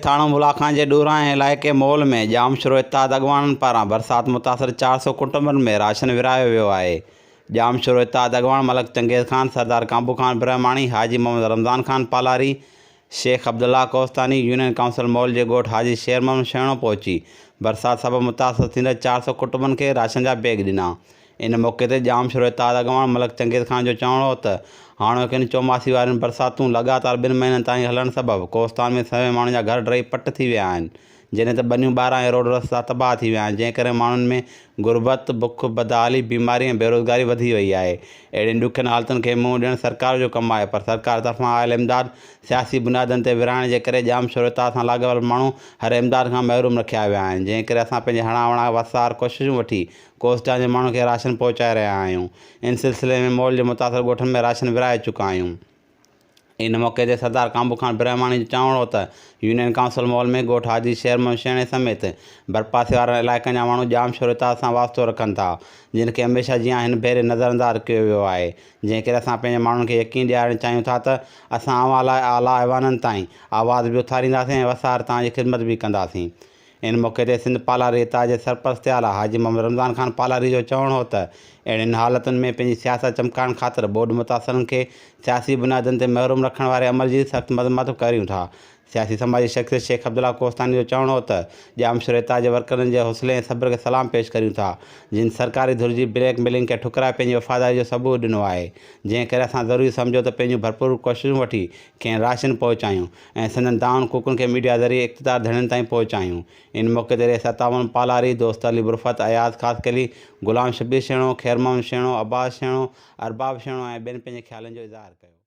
थाणो मुलाखां जे ॾूरां इलाइक़े मॉल में जाम शुरू इत्ताद अॻवाननि पारां बरसात मुतासिर 400 कुटुंबनि में राशन विरायो वियो आहे। जाम शुरू इत्ताद अॻवान मलक चंगेज़ खान, सरदार काबू खान ब्रह्माणी, हाजी मोहम्मद रमज़ान खान पालारी, शेख अब्दुल्ला कोस्तानी यूनियन काउंसिल मॉल जे ॻोठ हाजी शेर मोहम्मद शेणो पहुची बरसात सबबि मुतासिर थींदड़ 400 कुटुंबनि खे राशन जा बैग ॾिना। इन मौक़े ते जाम शुरू इत्ताद अॻवान मलक चंगेज़ खान जो चवणो हो त हाणोकियुनि चौमासी वारियुनि बरसातूं लगातार 2 महीननि ताईं हलण सबबि कोस्तान में सवे माण्हुनि जा घर ढही पट थी विया आहिनि, जॾहिं त बनियूं ॿारहं ऐं रोड रस्ता तबाह थी विया आहिनि, जंहिं करे माण्हुनि में गुरबत, बुख, बदहाली, बीमारी ऐं बेरोज़गारी वधी वई आहे। अहिड़ियुनि ॾुखियनि हालतुनि खे मुंहुं ॾियणु सरकार जो कमु आहे, पर सरकार तरफ़ां आयल इमदाद सियासी बुनियादनि ते विरहाइण जे करे जाम शुरू इत्ताद सां लाॻापियल माण्हू हर इमदाद खां महरूम रखिया विया आहिनि, जंहिं करे असां पंहिंजे हणावणा वसार कोशिशूं वठी कोस्टान जे माण्हुनि खे राशन पहुचाए रहिया आहियूं। इन सिलसिले में मॉल जे मुतासिर ॻोठनि में राशन विराए चुका आहियूं। इन मौक़े ते सरदार काबू खान ब्रह्माणी जो चवणो हो त यूनियन काउंसिल मॉल में ॻोठ हाजी शेर मोहम्मद शेणे समेत भरपासे वारनि इलाइक़नि जा माण्हू जाम शुरू इत्ताद सां वास्तो रखनि था, जिन खे हमेशह जीअं हिन भेरे नज़रअंदाज़ कयो वियो आहे, जंहिं करे असां पंहिंजे माण्हुनि खे यकीन ॾियारणु चाहियूं था त असां आला ऐवाननि ताईं आवाज़ बि उथारींदासीं ऐं वसार तव्हांजी ख़िदमत बि कंदासीं। इन मौक़े ते सिंध पालारी इतां जे सरपरस्त आला हाजी मोहम्मद रमज़ान खान पालारी जो चवणो हो त अहिड़ियुनि हालतुनि में पंहिंजी सियासत चमकाइण ख़ातिर बोर्ड मुतासिरनि खे सियासी बुनियादनि ते महरूम रखण वारे अमल जी सख़्त मज़म्मत करियूं था। सियासी समाजी शख़्सियत शेख अब्दुल्ला कोस्तानी जो चवणो हो त जाम शुरू इत्ताद जे वर्करनि जे हौसले ऐं सब्र खे सलाम पेश करियूं था, जिन सरकारी धुर जी ब्लैक मेलिंग खे ठुकराए पंहिंजी वफ़ादारी जो सबूत ॾिनो आहे, जंहिं करे असां ज़रूरी सम्झो त पंहिंजूं भरपूर कोशिशूं वठी कंहिं राशन पहुचायूं ऐं संदनि दाउन कुकुनि खे मीडिया ज़रिए इक़्तिदार धड़नि ताईं पहुचायूं। इन मौक़े ते सतावन पालारी, दोस्त अली बुरफ़त, अयाज़ ख़ासकली, गुलाम शबीर शेणो, ख़ैर मोहम्मद शेणो, अब्बास शेणो, अरबाब शेणो ऐं ॿियनि पंहिंजे ख़्यालनि जो इज़हार कयो।